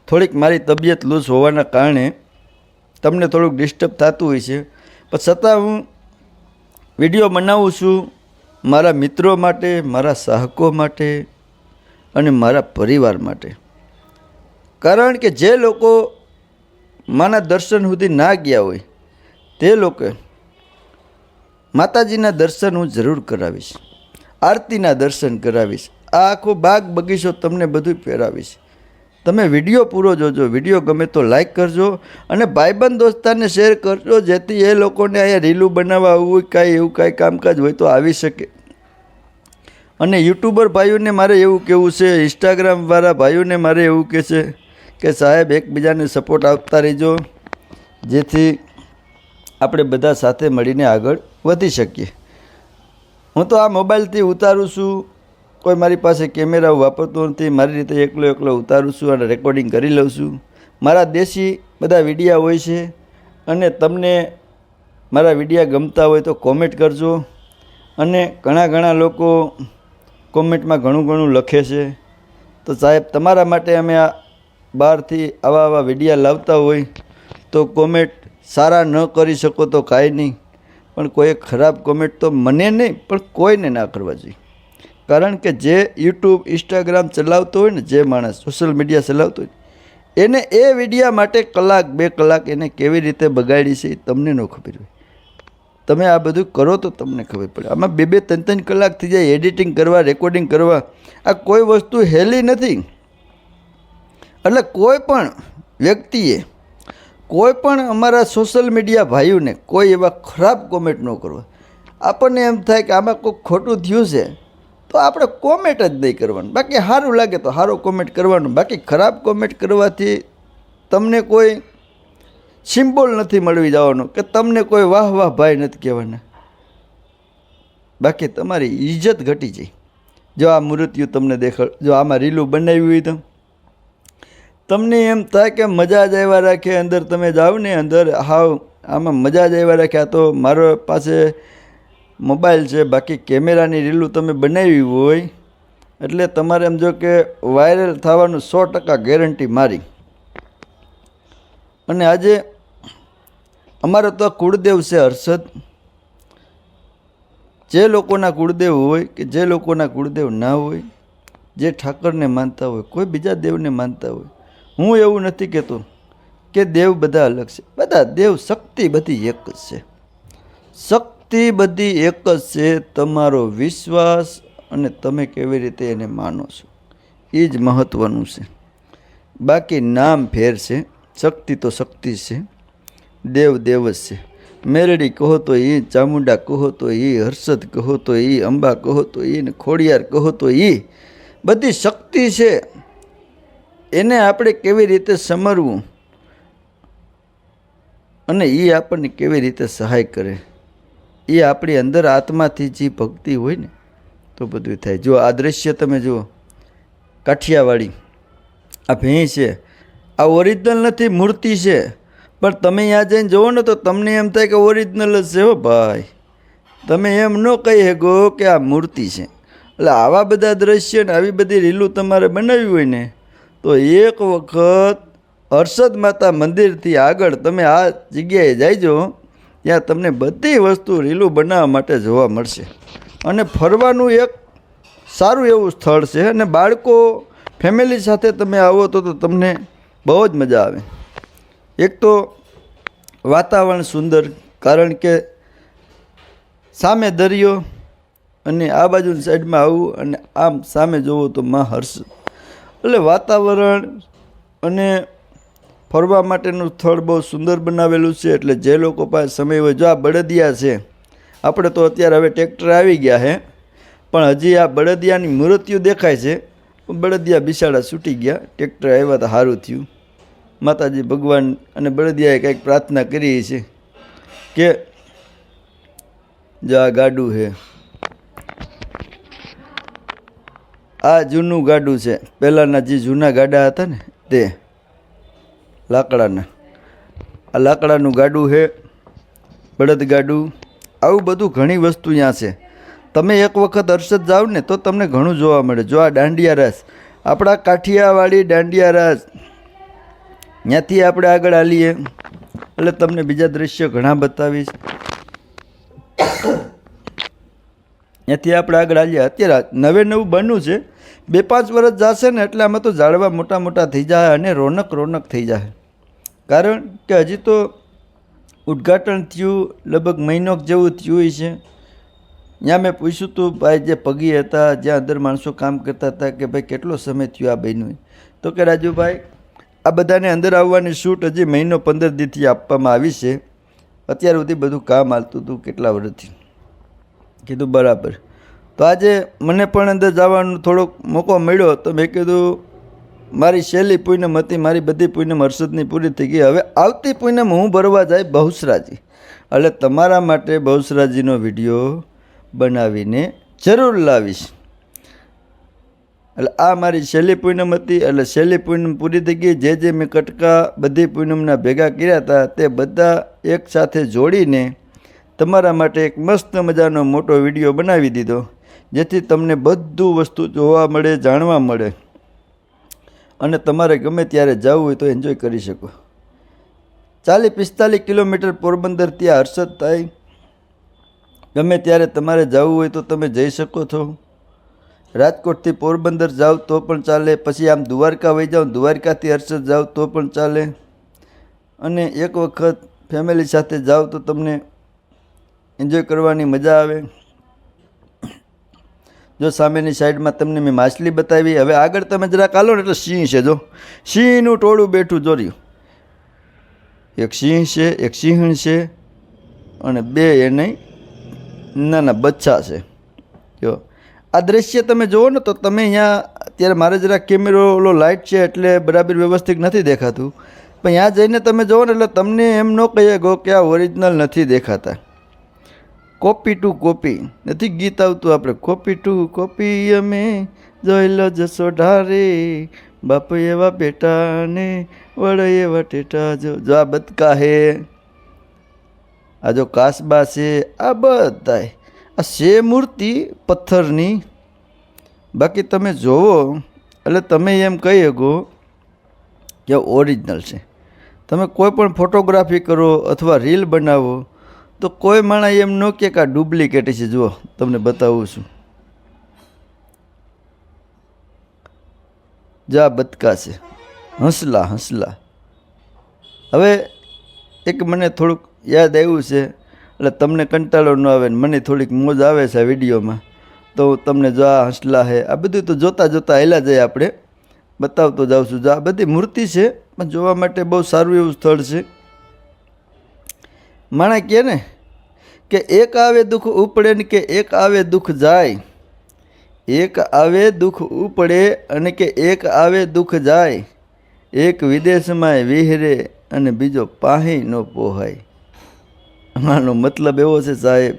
[SPEAKER 1] થોડીક મારી તબિયત લૂઝ હોવાના કારણે તમને થોડુંક ડિસ્ટર્બ થતું હોય છે, પણ છતાં હું વિડીયો બનાવું છું મારા મિત્રો માટે, મારા ચાહકો માટે અને મારા પરિવાર માટે. કારણ કે જે લોકો માના દર્શન સુધી ના ગયા હોય તે લોકો માતાજીના દર્શન હું જરૂર કરાવીશ, આરતીના દર્શન કરાવીશ. આ આખો બાગ બગીચો તમને બધું ફેરવીશ. તમે વિડીયો પૂરો જોજો. વિડીયો ગમે તો લાઈક કરજો અને ભાઈબંધ દોસ્તારને શેર કરજો, જેથી એ લોકોને અહીંયા રીલું બનાવવા હોય કાંઈ એવું કાંઈ કામકાજ હોય તો આવી શકે. અને યુટ્યુબર ભાઈઓને મારે એવું કહેવું છે, ઇન્સ્ટાગ્રામવાળા ભાઈઓને મારે એવું કહે છે કે સાહેબ એકબીજાને સપોર્ટ આપતા રહેજો, જેથી આપણે બધા સાથે મળીને આગળ વધી શકીએ. હું તો આ મોબાઈલથી ઉતારું છું, કોઈ મારી પાસે કેમેરા વાપરતો નથી, મારી રીતે એકલો ઉતારું છું અને રેકોર્ડિંગ કરી લઉં છું. મારા દેશી બધા વિડીયા હોય છે અને તમને મારા વિડીયા ગમતા હોય તો કોમેન્ટ કરજો. અને ઘણા લોકો કોમેન્ટમાં ઘણું લખે છે, તો સાહેબ તમારા માટે અમે આ બહારથી આવા વિડીયા લાવતા હોય તો કોમેન્ટ સારા ન કરી શકો તો કાંઈ નહીં, પણ કોઈ ખરાબ કોમેન્ટ તો મને નહીં પણ કોઈને ના કરવા જોઈએ. કારણ કે જે યુટ્યુબ ઇન્સ્ટાગ્રામ ચલાવતો હોય ને, જે માણસ સોશિયલ મીડિયા ચલાવતો હોય એને એ વિડીયા માટે કલાક 2 કલાક એને કેવી રીતે બગાડી છે એ તમને ન ખબર હોય. તમે આ બધું કરો તો તમને ખબર પડે. આમાં 2-2 3-3 કલાક થઈ જાય એડિટિંગ કરવા, રેકોર્ડિંગ કરવા. આ કોઈ વસ્તુ હેલી નથી. એટલે કોઈ પણ વ્યક્તિએ, કોઈ પણ અમારા સોશિયલ મીડિયા ભાઈઓને કોઈ એવા ખરાબ કોમેન્ટ ન કરવા. આપણને એમ થાય કે આમાં કોઈ ખોટું થયું છે તો આપણે કોમેન્ટ જ નહીં કરવાનું. બાકી સારું લાગે તો સારો કોમેન્ટ કરવાનું. બાકી ખરાબ કોમેન્ટ કરવાથી તમને કોઈ સિમ્બોલ નથી મળવી જવાનું કે તમને કોઈ વાહ ભાઈ નથી કહેવાના. બાકી તમારી ઇજ્જત ઘટી જાય. જો આ મૃત્યુ તમને દેખાડ, જો આમાં રીલું બનાવ્યું હોય તો તમને એમ થાય કે મજા જ આવ્યા રાખે. અંદર તમે જાઓ ને, અંદર હાવ આમાં મજા જ આવ્યા રાખે. આ તો મારો પાસે મોબાઈલ છે, બાકી કેમેરાની રીલું તમે બનાવી હોય એટલે તમારે એમ જો કે વાયરલ થવાનું 100% ગેરંટી મારી. અને આજે અમારો તો કુળદેવ છે હર્ષદ. જે લોકોના કુળદેવ હોય કે જે લોકોના કુળદેવ ના હોય, જે ઠાકરને માનતા હોય, કોઈ બીજા દેવને માનતા હોય, હું એવું નથી કહેતો કે દેવ બધા અલગ છે. બધા દેવ, શક્તિ બધી એક જ છે. શક્તિ બધી એક જ છે. તમારો વિશ્વાસ અને તમે કેવી રીતે એને માનો છો એ જ મહત્ત્વનું છે. બાકી નામ ફેર છે. શક્તિ તો શક્તિ છે, દેવ દેવ જ છે. મેરડી કહો તો એ, ચામુંડા કહો તો એ, હર્ષદ કહો તો એ, અંબા કહો તો એ, ને ખોડિયાર કહો તો એ, બધી શક્તિ છે. એને આપણે કેવી રીતે સમરવું અને એ આપણને કેવી રીતે સહાય કરે, એ આપણી અંદર આત્માથી જે ભક્તિ હોય ને તો બધું થાય. જો આ દ્રશ્ય તમે જુઓ, કાઠિયાવાડી આ ભેંસ છે, આ ઓરિજિનલ નથી, મૂર્તિ છે. પણ તમે ત્યાં જઈને જુઓ ને તો તમને એમ થાય કે ઓરિજિનલ જ છે. હો ભાઈ, તમે એમ ન કહી શકો કે આ મૂર્તિ છે. એટલે આવા બધા દ્રશ્ય ને આવી બધી રીલું તમારે બનાવી હોય ને તો એક વખત હર્ષદ માતા મંદિરથી આગળ તમે આ જગ્યાએ જાયજો, ત્યાં તમને બધી વસ્તુ રીલું બનાવવા માટે જોવા મળશે. અને ફરવાનું એક સારું એવું સ્થળ છે. અને બાળકો ફેમિલી સાથે તમે આવો તો તમને બહુ જ મજા આવે. એક તો વાતાવરણ સુંદર, કારણ કે સામે દરિયો અને આ બાજુની સાઈડમાં આવું અને આમ સામે જોવો તો માં હર્ષદ. એટલે વાતાવરણ અને ફરવા માટેનું સ્થળ બહુ સુંદર બનાવેલું છે. એટલે જે લોકો પાસે સમય હોય, જો આ બળદિયા છે, આપણે તો અત્યારે હવે ટ્રેક્ટર આવી ગયા છે, પણ હજી આ બળદિયાની મૂર્તિઓ દેખાય છે. બળદિયા બિસાડા છૂટી ગયા, ટ્રેક્ટર આવ્યા તો સારું થયું. માતાજી ભગવાન અને બળદિયાએ કંઈક પ્રાર્થના કરી છે કે જો આ ગાડું છે, આ જૂનું ગાડું છે. પહેલાંના જે જૂના ગાડા હતા ને તે લાકડાના, આ લાકડાનું ગાડું છે, બળદ ગાડું. આવું બધું ઘણી વસ્તુ ત્યાં છે. તમે એક વખત હર્ષદ જાઓ ને તો તમને ઘણું જોવા મળે. જો આ દાંડિયા રાસ, આપણા કાઠિયાવાડી દાંડિયા રાસ, ત્યાંથી આપણે આગળ હાલીએ એટલે તમને બીજા દ્રશ્ય ઘણા બતાવીશ. ત્યાંથી આપણે આગળ હાલીએ. અત્યારે નવું બન્યું છે, 2-5 વર્ષ જશે ને એટલે આમાં તો ઝાડવા મોટા મોટા થઈ જાય અને રોનક થઈ જાય. કારણ કે હજી તો ઉદ્ઘાટન થયું, લગભગ મહિનો જેવું થયું છે. ત્યાં મેં પૂછ્યું હતું ભાઈ જે પગી હતા, જ્યાં અંદર માણસો કામ કરતા હતા, કે ભાઈ કેટલો સમય થયો આ બન્યું? તો કે રાજુભાઈ, આ બધાને અંદર આવવાની છૂટ હજી મહિનો 15 દીથી આપવામાં આવી છે. અત્યાર સુધી બધું કામ હાલતું હતું કેટલા વર્ષથી. કીધું બરાબર. તો તો આજે મને પણ અંદર જવાનો થોડોક મોકો મળ્યો તો મેં કીધું મારી છેલ્લી પૂનમ હતી, મારી બધી પૂનમ હર્ષદની પૂરી થઈ ગઈ. હવે આવતી પૂનમ હું ભરવા જાય બહુસરાજી, એટલે તમારા માટે બહુસરાજીનો વિડીયો બનાવીને જરૂર લાવીશ. એટલે આ મારી છેલ્લી પૂનમ હતી, એટલે છેલ્લી પૂનમ પૂરી થઈ ગઈ. જે મેં કટકા બધી પૂનમના ભેગા કર્યા હતા તે બધા એક સાથે જોડીને તમારા માટે એક મસ્ત મજાનો મોટો વિડીયો બનાવી દીધો, જેથી તમને બધું વસ્તુ જોવા મળે, જાણવા મળે અને તમારે ગમે ત્યારે જવું હોય તો એન્જોય કરી શકો. 40-45 કિલોમીટર પોરબંદર ત્યાં હર્ષદ થાય. ગમે ત્યારે તમારે જવું હોય તો તમે જઈ શકો છો. રાજકોટથી પોરબંદર જાઓ તો પણ ચાલે, પછી આમ દ્વારકા વહી જાઓ, દ્વારકાથી હર્ષદ જાઓ તો પણ ચાલે. અને એક વખત ફેમિલી સાથે જાઓ તો તમને એન્જોય કરવાની મજા આવે. જો સામેની સાઈડમાં તમને મેં માછલી બતાવી. હવે આગળ તમે જરાક હાલો ને એટલે સિંહ છે. જો સિંહનું ટોળું બેઠું જોર્યું. એક સિંહ છે, એક સિંહણ છે અને બે એને નાના બચ્ચા છે. જો આ દ્રશ્ય તમે જુઓ ને તો તમે અહીંયા અત્યારે મારે જરાક કેમેરો ઓલો લાઇટ છે એટલે બરાબર વ્યવસ્થિત નથી દેખાતું, પણ ત્યાં જઈને તમે જુઓ ને એટલે તમને એમ ન કહીએ ગો કે આ ઓરિજિનલ નથી દેખાતા. કોપી ટુ કોપી નથી ગીત આવતું આપણે, કોપી ટુ કોપી અમે જોઈ લો જશો ઢારે, બાપ એવા બેટાને વડે એવા ટેટા. જો આ બદકા હે, આ જો કાસબા છે, આ બધાય આ છે મૂર્તિ પથ્થરની. બાકી તમે જોવો એટલે તમે એમ કહી શકો કે ઓરિજિનલ છે. તમે કોઈ પણ ફોટોગ્રાફી કરો અથવા રીલ બનાવો તો કોઈ માણસ એમ ન કે આ ડુપ્લિકેટ છે. જુઓ તમને બતાવું છું. જા બદકા છે, હંસલા હંસલા. હવે એક મને થોડુંક યાદ આવ્યું છે એટલે તમને કંટાળો ન આવે ને મને થોડીક મોજ આવે છે આ વિડીયોમાં, તો તમને જો આ હંસલા છે, આ બધું તો જોતાં જોતાં હેલા જાય, આપણે બતાવતો જાઉં છું. જો આ બધી મૂર્તિ છે પણ જોવા માટે બહુ સારું એવું સ્થળ છે. માણસ કહે ને કે એક આવે દુઃખ ઉપડે ને કે એક આવે દુઃખ જાય, એક આવે દુઃખ ઉપડે અને કે એક આવે દુઃખ જાય, એક વિદેશમાં વિહરે અને બીજો પાહી ન પોહાય. આનો મતલબ એવો છે સાહેબ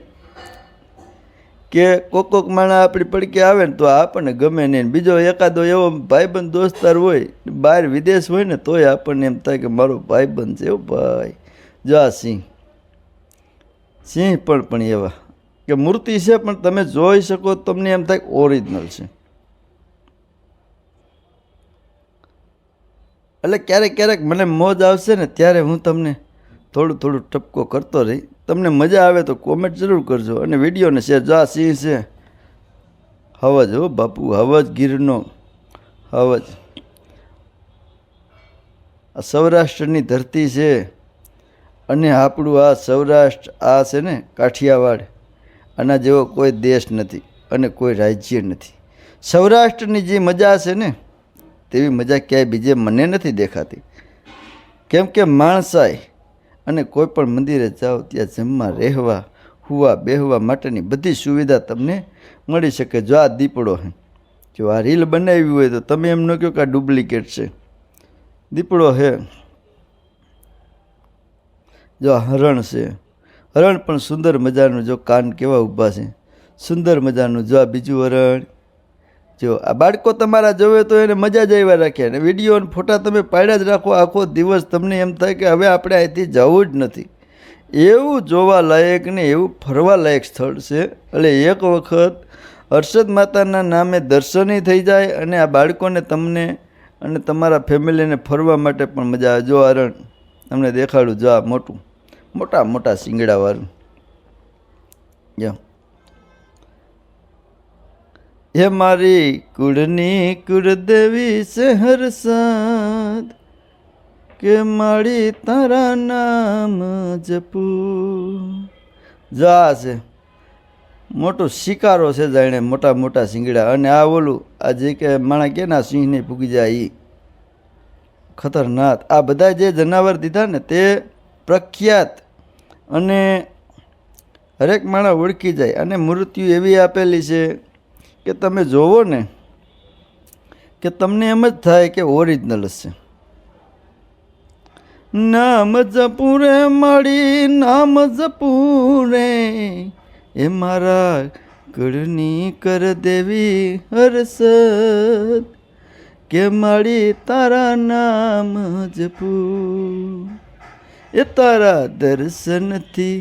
[SPEAKER 1] કે કોક માણસ આપણી પડકે આવે ને તો આપણને ગમે નહીં, બીજો એકાદો એવો ભાઈબંધ દોસ્તાર હોય બહાર વિદેશ હોય ને તોય આપણને એમ થાય કે મારો ભાઈબંધ છે. ભાઈ જો આ સિંહ પણ એવા કે મૂર્તિ છે પણ તમે જોઈ શકો તમને એમ થાય ઓરિજિનલ છે. એટલે ક્યારેક ક્યારેક મને મોજ આવશે ને ત્યારે હું તમને થોડું ટપકો કરતો રહી. તમને મજા આવે તો કોમેન્ટ જરૂર કરજો અને વિડીયોને શેર. જો આ સિંહ છે, હવજ હો બાપુ, હવજ ગીરનો હવજ. આ સૌરાષ્ટ્રની ધરતી છે અને આપણું આ સૌરાષ્ટ્ર આ છે ને કાઠિયાવાડ, આના જેવો કોઈ દેશ નથી અને કોઈ રાજ્ય નથી. સૌરાષ્ટ્રની જે મજા છે ને તેવી મજા ક્યાંય બીજે મને નથી દેખાતી. કેમ કે માણસાઈ અને કોઈ પણ મંદિરે જાઓ ત્યાં જમવા, રહેવા, હુવા, બેહવા માટેની બધી સુવિધા તમને મળી શકે. જો આ દીપડો છે, જો આ રીલ બનાવી હોય તો તમે એમ ન કહો કે આ ડુપ્લિકેટ છે. દીપડો છે. જો હરણ છે, હરણ પણ સુંદર મજાનું, જો કાન કેવા ઊભા છે, સુંદર મજાનું. જો આ બીજું હરણ. જો આ બાળકો તમારા જોવે તો એને મજા જ આવ્યા રાખે અને વિડીયો અને ફોટા તમે પાડ્યા જ રાખો આખો દિવસ. તમને એમ થાય કે હવે આપણે અહીંથી જવું જ નથી. એવું જોવા લાયક ને એવું ફરવા લાયક સ્થળ છે. એટલે એક વખત હર્ષદ માતાના નામે દર્શનય થઈ જાય અને આ બાળકોને તમને અને તમારા ફેમિલીને ફરવા માટે પણ મજા આવે. જો હરણ તમને દેખાડું. જો આ મોટા શિંગડાવાળું. જો હે મારી કુળની કુળદેવી શહેર સાદ કે મારી તારા નામ જપું. જા છે મોટું શિકારો છે, જાણે મોટા શિંગડા. અને આ ઓલું આ જે કે માણા કે ના સિંહને ફૂગી જાય એ ખતરનાક. આ બધા જે જનાવર દીધા ને તે પ્રખ્યાત અને હરેક માણસ ઓળખી જાય. અને મૃત્યુ એવી આપેલી છે કે તમે જોવો ને કે તમને એમ જ થાય કે ઓરિજિનલ હશે. નામ જપુરે મળી નામ જપુરે એ મારા ગળની કર દેવી હરસદ કે મારી તારા નામ જપું એ તારા દર્શનથી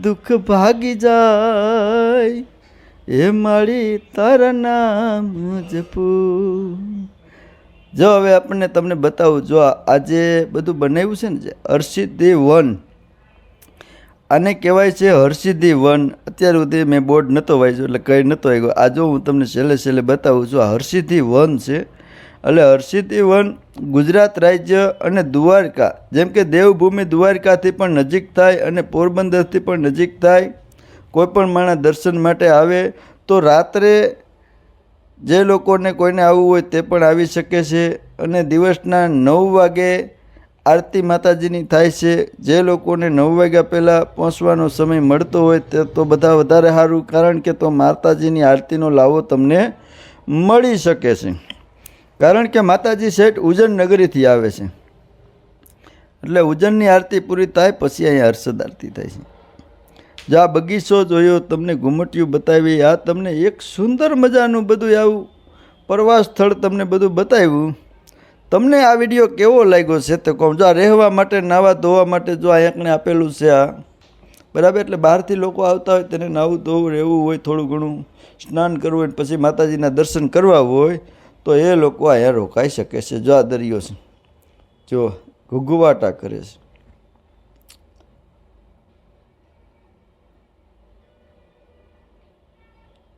[SPEAKER 1] દુઃખ ભાગી જાય એ મારી તારા નામ જપું. જો હવે આપણને તમને બતાવું, જો આજે બધું બનાવ્યું છે ને જે હરસિદ્ધિ વન, આને કહેવાય છે હરસિદ્ધિ વન. અત્યાર સુધી મેં બોર્ડ નહોતો વાંચ્યો એટલે કંઈ નહોતો આવ્યો. આ જો હું તમને છેલ્લે બતાવું છું, આ હરસિદ્ધિ વન છે. એટલે હરસિદ્ધિ વન ગુજરાત રાજ્ય અને દ્વારકા, જેમ કે દેવભૂમિ દ્વારકાથી પણ નજીક થાય અને પોરબંદરથી પણ નજીક થાય. કોઈ પણ માણસ દર્શન માટે આવે તો રાત્રે જે લોકોને કોઈને આવવું હોય તે પણ આવી શકે છે. અને દિવસના 9 વાગે આરતી માતાજીની થાય છે. જે લોકોને 9 વાગ્યા પહેલાં પહોંચવાનો સમય મળતો હોય તે તો બધા વધારે સારું, કારણ કે તો માતાજીની આરતીનો લાવો તમને મળી શકે છે. કારણ કે માતાજી શેઠ ઉજ્જૈન નગરીથી આવે છે, એટલે ઉજ્જૈનની આરતી પૂરી થાય પછી અહીંયા હર્ષદ આરતી થાય છે. જો આ બગીચો જોયો, તમને ઘુમટિયું બતાવી, આ તમને એક સુંદર મજાનું બધું આવું પ્રવાસ સ્થળ તમને બધું બતાવ્યું. તમને આ વિડીયો કેવો લાગ્યો છે તે કહું. જો આ રહેવા માટે, નાવા ધોવા માટે જો આ એકને આપેલું છે આ, બરાબર. એટલે બહારથી લોકો આવતા હોય તેને નાવું ધોવું રહેવું હોય, થોડું ઘણું સ્નાન કરવું હોય, પછી માતાજીના દર્શન કરવા હોય તો એ લોકો અહીંયા રોકાઈ શકે છે. જો આ દરિયો છે, જો ઘૂઘવાટા કરે છે.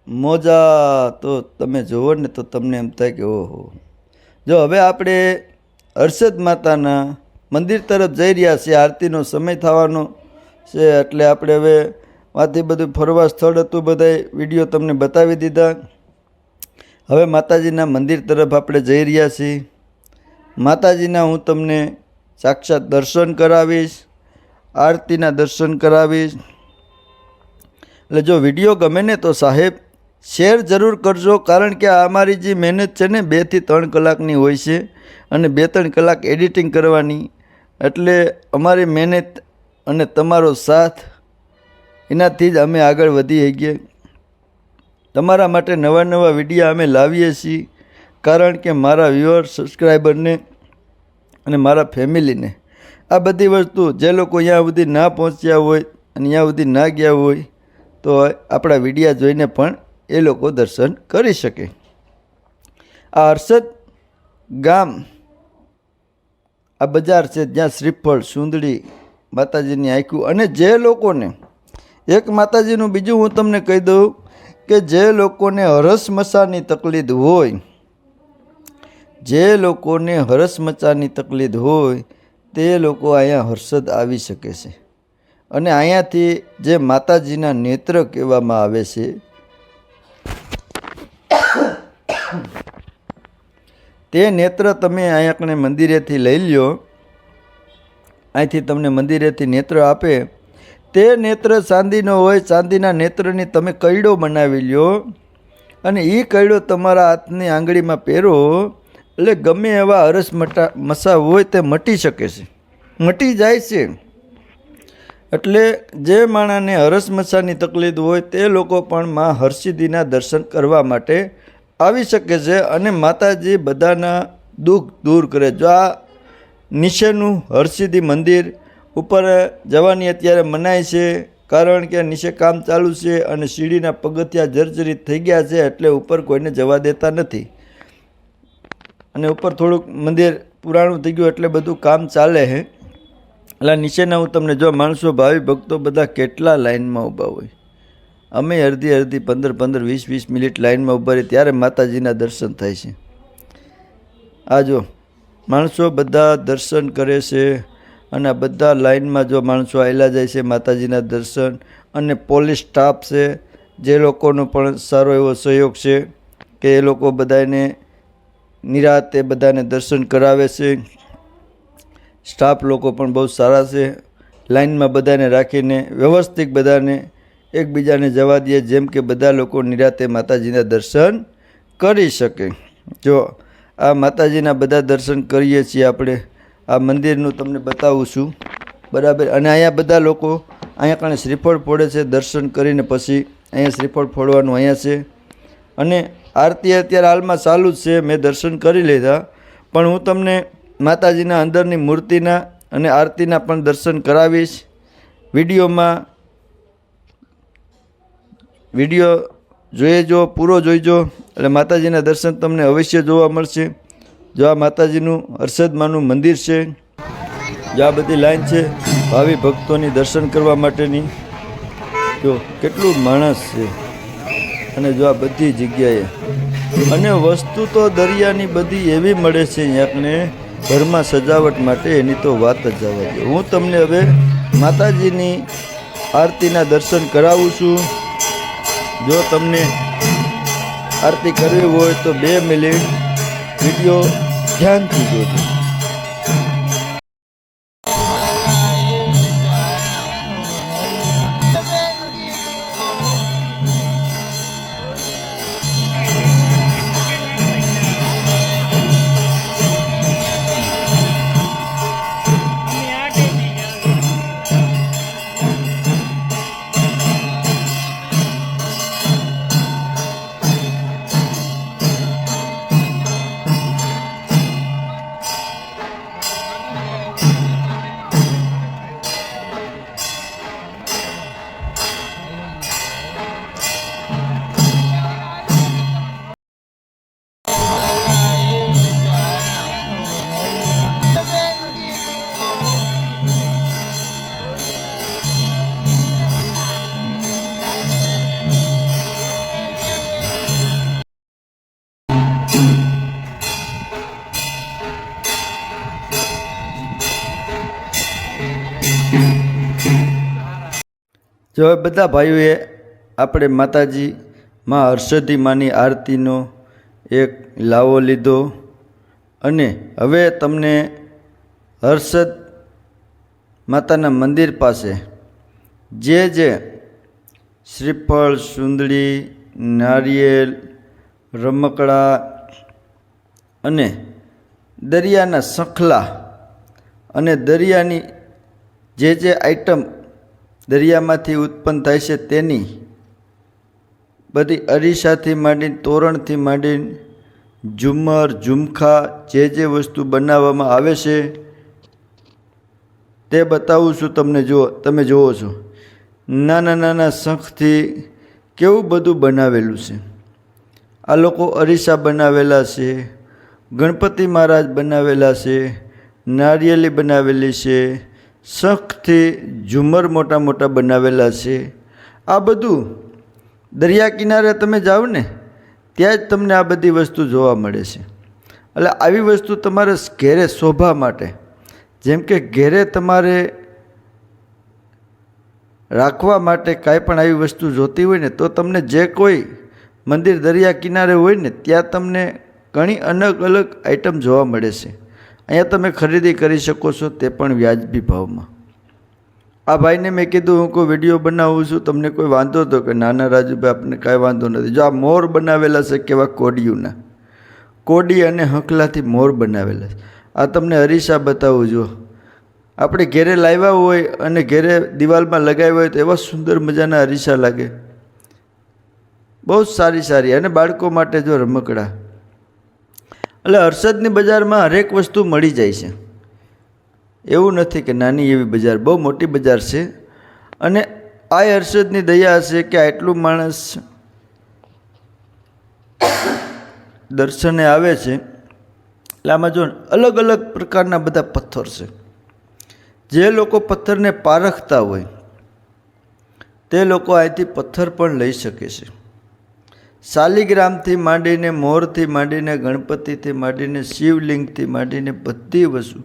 [SPEAKER 1] મોજા તો તમે જોવો ને તો તમને એમ થાય કે ઓહો. જો હવે આપણે હર્ષદ માતાના મંદિર તરફ જઈ રહ્યા છીએ. આરતીનો સમય થવાનો છે એટલે આપણે હવે વાંથી બધું ફરવા સ્થળ હતું, બધા વિડીયો તમને બતાવી દીધા. હવે માતાજીના મંદિર તરફ આપણે જઈ રહ્યા છીએ. માતાજીના હું તમને સાક્ષાત દર્શન કરાવીશ, આરતીના દર્શન કરાવીશ. એટલે જો વિડીયો ગમે ને તો સાહેબ શેર જરૂર કરજો, કારણ કે આ અમારી જે મહેનત છે ને 2 થી 3 કલાકની હોય છે અને 2-3 કલાક એડિટિંગ કરવાની. એટલે અમારી મહેનત અને તમારો સાથ, એનાથી જ અમે આગળ વધી શકીએ. તમારા માટે નવા વિડીયો અમે લાવીએ છીએ, કારણ કે મારા વ્યુઅર, સબસ્ક્રાઈબરને અને મારા ફેમિલીને આ બધી વસ્તુ, જે લોકો અહીંયા સુધી ના પહોંચ્યા હોય અને અહીંયા સુધી ના ગયા હોય તો આપણા વિડીયા જોઈને પણ એ લોકો દર્શન કરી શકે. આ હર્ષદ ગામ, આ બજાર છે જ્યાં શ્રીફળ, સુંદડી, માતાજીની આંખ્યું. અને જે લોકોને એક માતાજીનું બીજું હું તમને કહી દઉં કે જે લોકોને હરસમસાની તકલીફ હોય, જે લોકોને હરસમચાની તકલીફ હોય તે લોકો અહીંયા હર્ષદ આવી શકે છે. અને અહીંયાથી જે માતાજીના નેત્ર કહેવામાં આવે છે, તે નેત્ર તમે અહીંયા મંદિરેથી લઈ લ્યો. અહીંથી તમને મંદિરેથી નેત્ર આપે. તે નેત્ર ચાંદીનો હોય, ચાંદીના નેત્રની તમે કયડો બનાવી લ્યો અને એ કયડો તમારા હાથની આંગળીમાં પહેરો એટલે ગમે એવા હરસ મસા હોય તે મટી શકે છે, મટી જાય છે. એટલે જે માણસને હરસમસાની તકલીફ હોય તે લોકો પણ માં હરસિદ્ધિના દર્શન કરવા માટે આવી શકે છે અને માતાજી બધાના દુઃખ દૂર કરે. જો આ નીચેનું હરસિદ્ધિ મંદિર ઉપર જવાની અત્યારે મનાય છે, કારણ કે નીચે કામ ચાલુ છે અને સીડીના પગથિયા જર્જરિત થઈ ગયા છે, એટલે ઉપર કોઈને જવા દેતા નથી. અને ઉપર થોડુંક મંદિર પુરાણું થઈ ગયું એટલે બધું કામ ચાલે છે. એટલે નીચેના હું તમને જો માણસો, ભાવિ ભક્તો બધા કેટલા લાઇનમાં ઊભા હોય. અમે અડધી 15 20 મિનિટ લાઇનમાં ઊભા રહી ત્યારે માતાજીના દર્શન થાય છે. આ જો માણસો બધા દર્શન કરે છે અને આ બધા લાઇનમાં જો માણસો આવેલા જાય છે માતાજીના દર્શન. અને પોલીસ સ્ટાફ છે, જે લોકોનો પણ સારો એવો સહયોગ છે કે એ લોકો બધાને નિરાતે બધાને દર્શન કરાવે છે. સ્ટાફ લોકો પણ બહુ સારા છે. લાઇનમાં બધાને રાખીને વ્યવસ્થિત બધાને એકબીજાને જવા દઈએ, જેમ કે બધા લોકો નિરાતે માતાજીના દર્શન કરી શકે. જો આ માતાજીના બધા દર્શન કરીએ છીએ આપણે. આ મંદિરનું તમને બતાવું છું, બરાબર. અને અહીંયા બધા લોકો અહીંયા કણે શ્રીફળ ફોડે છે. દર્શન કરીને પછી અહીંયા શ્રીફળ ફોડવાનું અહીંયા છે. અને આરતી અત્યારે હાલમાં ચાલુ જ છે. મેં દર્શન કરી લીધા, પણ હું તમને માતાજીના અંદરની મૂર્તિના અને આરતીના પણ દર્શન કરાવીશ. વિડીયો જોઈજો, પૂરો જોઈજો, એટલે માતાજીના દર્શન તમને અવશ્ય જોવા મળશે. જો આ માતાજીનું હર્ષદમાનું મંદિર છે. જો આ બધી લાઈન છે ભાવિ ભક્તોની દર્શન કરવા માટેની. જો કેટલું માણસ છે, અને જો આ બધી જગ્યાએ. અને વસ્તુ તો દરિયાની બધી એવી મળે છે અહીંયાને ઘરમાં સજાવટ માટે, એની તો વાત જ જવા દે. હું તમને હવે માતાજીની આરતીના દર્શન કરાવું છું. જો તમને આરતી કરવી હોય તો 2 મિનિટ વિડીયો ધ્યાનથી જોજો. જો હવે બધા ભાઈઓએ આપણે માતાજી માં હર્ષદી માની આરતીનો એક લાવો લીધો, અને હવે તમને હર્ષદ માતાના મંદિર પાસે જે શ્રીફળ, સુંદડી, નારિયેલ, રમકડા અને દરિયાના શંખલા અને દરિયાની જે આઈટમ દરિયામાંથી ઉત્પન્ન થાય છે તેની બધી અરીસાથી માંડીને, તોરણથી માંડીને, ઝુમ્મર, ઝુમખા, જે વસ્તુ બનાવવામાં આવે છે તે બતાવું છું તમને. તમે જુઓ છો નાના શંખથી કેવું બધું બનાવેલું છે. આ લોકો અરીસા બનાવેલા છે, ગણપતિ મહારાજ બનાવેલા છે, નારિયેલી બનાવેલી છે, શંખથી ઝુમ્મર મોટા મોટા બનાવેલા છે. આ બધું દરિયા કિનારે તમે જાઓ ને ત્યાં જ તમને આ બધી વસ્તુ જોવા મળે છે. એટલે આવી વસ્તુ તમારે ઘેરે શોભા માટે, જેમ કે ઘેરે તમારે રાખવા માટે કાંઈ પણ આવી વસ્તુ જોતી હોય ને, તો તમને જે કોઈ મંદિર દરિયા કિનારે હોય ને ત્યાં તમને ઘણી અલગ અલગ આઈટમ જોવા મળે છે. અહીંયા તમે ખરીદી કરી શકો છો, તે પણ વ્યાજબી ભાવમાં. આ ભાઈને મેં કીધું હું કોઈ વિડીયો બનાવું છું, તમને કોઈ વાંધો હતો કે નાના રાજુભાઈ આપણને કાંઈ વાંધો નથી. જો આ મોર બનાવેલા છે કેવા કોડિયુંના, કોડી અને હંખલાથી મોર બનાવેલા છે. આ તમને અરીસા બતાવું. જો આપણે ઘેરે લાવ્યા હોય અને ઘેરે દિવાલમાં લગાવ્યા હોય તો એવા સુંદર મજાના અરીસા લાગે, બહુ સારી. અને બાળકો માટે જો રમકડા. એટલે હર્ષદની બજારમાં હરેક વસ્તુ મળી જાય છે. એવું નથી કે નાની એવી બજાર, બહુ મોટી બજાર છે. અને આ હર્ષદની દયા હશે કે આટલું માણસ દર્શને આવે છે. એટલે આમાં જો અલગ અલગ પ્રકારના બધા પથ્થર છે. જે લોકો પથ્થરને પારખતા હોય તે લોકો અહીંથી પથ્થર પણ લઈ શકે છે. શાલિગ્રામથી માંડીને, મોરથી માંડીને, ગણપતિથી માંડીને, શિવલિંગથી માંડીને બધી વસ્તુ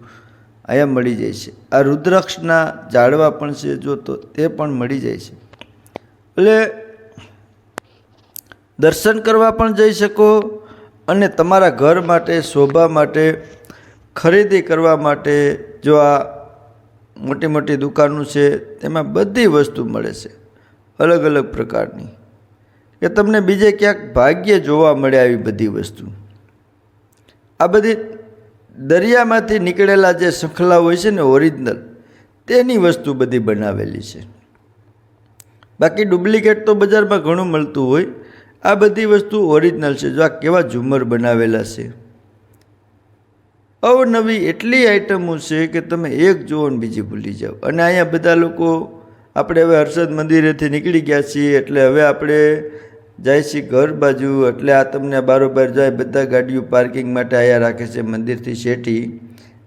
[SPEAKER 1] અહીંયા મળી જાય છે. આ રુદ્રાક્ષના ઝાડવા પણ છે જો, તો તે પણ મળી જાય છે. એટલે દર્શન કરવા પણ જઈ શકો અને તમારા ઘર માટે, શોભા માટે, ખરીદી કરવા માટે. જો આ મોટી મોટી દુકાનો છે તેમાં બધી વસ્તુ મળે છે. અલગ અલગ પ્રકારની, કે તમને બીજે ક્યાંક ભાગ્ય જોવા મળે આવી બધી વસ્તુ. આ બધી દરિયામાંથી નીકળેલા જે શંખલા હોય છે ને ઓરિજિનલ, તેની વસ્તુ બધી બનાવેલી છે. બાકી ડુપ્લિકેટ તો બજારમાં ઘણું મળતું હોય. આ બધી વસ્તુ ઓરિજિનલ છે. જો આ કેવા ઝુમર બનાવેલા છે, અવનવી એટલી આઈટમો છે કે તમે એક જુઓ ને બીજી ભૂલી જાઓ. અને અહીંયા બધા લોકો, આપણે હવે હર્ષદ મંદિરેથી નીકળી ગયા છીએ એટલે હવે આપણે જાય છીએ ઘર બાજુ. એટલે આ તમને બારોબાર જાય બધા ગાડીઓ પાર્કિંગ માટે અહીંયા રાખે છે મંદિરથી શેઠી,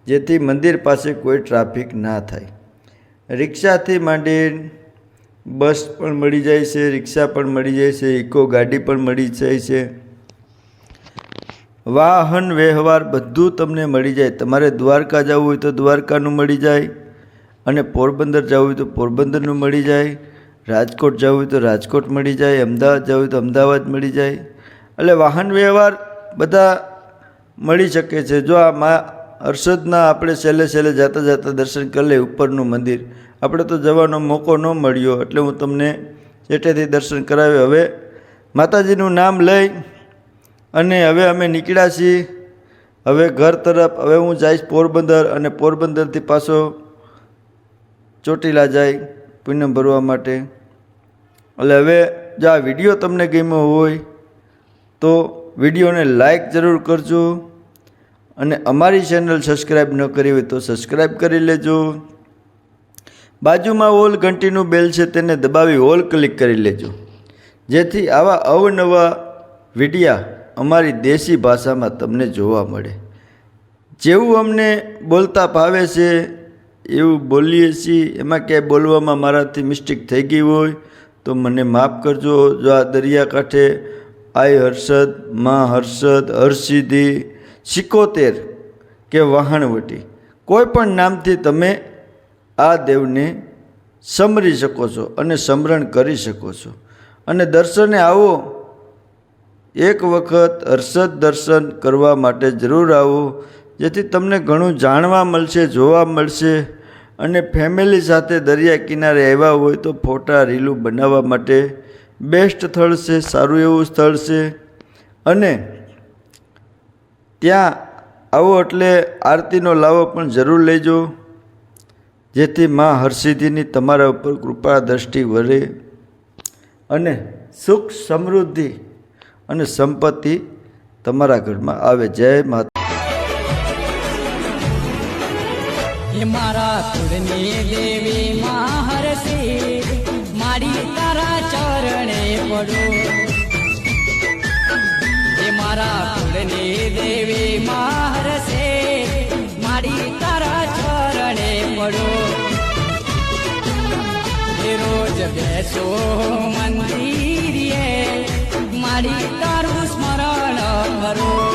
[SPEAKER 1] જેથી મંદિર પાસે કોઈ ટ્રાફિક ના થાય. રિક્ષાથી માંડી બસ પણ મળી જાય છે, રિક્ષા પણ મળી જાય છે, ઇકો ગાડી પણ મળી જાય છે. વાહન વ્યવહાર બધું તમને મળી જાય. તમારે દ્વારકા જવું હોય તો દ્વારકાનું મળી જાય, અને પોરબંદર જવું હોય તો પોરબંદરનું મળી જાય, રાજકોટ જવું હોય તો રાજકોટ મળી જાય, અમદાવાદ જવું હોય તો અમદાવાદ મળી જાય. એટલે વાહન વ્યવહાર બધા મળી શકે છે. જો આ મા હર્ષદના આપણે છેલ્લે જતા જતા દર્શન કરી લઈએ ઉપરનું મંદિર. આપણે તો જવાનો મોકો ન મળ્યો એટલે હું તમને શેઠેથી દર્શન કરાવ્યો. હવે માતાજીનું નામ લઈ અને હવે અમે નીકળ્યા છીએ હવે ઘર તરફ. હવે હું જઈશ પોરબંદર, અને પોરબંદરથી પાછો ચોટીલા જાય પૂનમ ભરવા માટે. એટલે હવે જો આ વિડીયો તમને ગમ્યો હોય તો વિડીયોને લાઈક જરૂર કરજો, અને અમારી ચેનલ સબસ્ક્રાઈબ ન કરી હોય તો સબસ્ક્રાઈબ કરી લેજો. બાજુમાં ઓલ ઘંટીનું બેલ છે તેને દબાવી ઓલ ક્લિક કરી લેજો, જેથી આવા અવનવા વિડીયા અમારી દેશી ભાષામાં તમને જોવા મળે. જેવું અમને બોલતા ભાવે છે એવું બોલીએ છીએ. એમાં ક્યાંય બોલવામાં મારાથી મિસ્ટેક થઈ ગઈ હોય તો મને માફ કરજો. જો આ દરિયાકાંઠે આઈ હર્ષદ, મા હર્ષદ, હરસિદ્ધિ, 76 કે વહાણવટી, કોઈ પણ નામથી તમે આ દેવને સમરી શકો છો અને સ્મરણ કરી શકો છો. અને દર્શને આવો, એક વખત હર્ષદ દર્શન કરવા માટે જરૂર આવો, જેથી તમને ઘણું જાણવા મળશે, જોવા મળશે. અને ફેમિલી સાથે દરિયા કિનારે આવ્યા હોય તો ફોટા રીલું બનાવવા માટે બેસ્ટ સ્થળ છે, સારું એવું સ્થળ છે. અને ત્યાં આવો એટલે આરતીનો લાવો પણ જરૂર લેજો, જેથી મા હરસિદ્ધિની તમારા ઉપર કૃપા દ્રષ્ટિ વરે અને સુખ સમૃદ્ધિ અને સંપત્તિ તમારા ઘરમાં આવે. જય માતા.
[SPEAKER 3] મારા કુળની દેવી માં હરસી, મારી તારા ચરણે પડો. મારા કુળની દેવી માં હરસી, મારી તારા ચરણે પડો. રોજ બેસો મંદિરે, મારી તારું સ્મરણ કરો.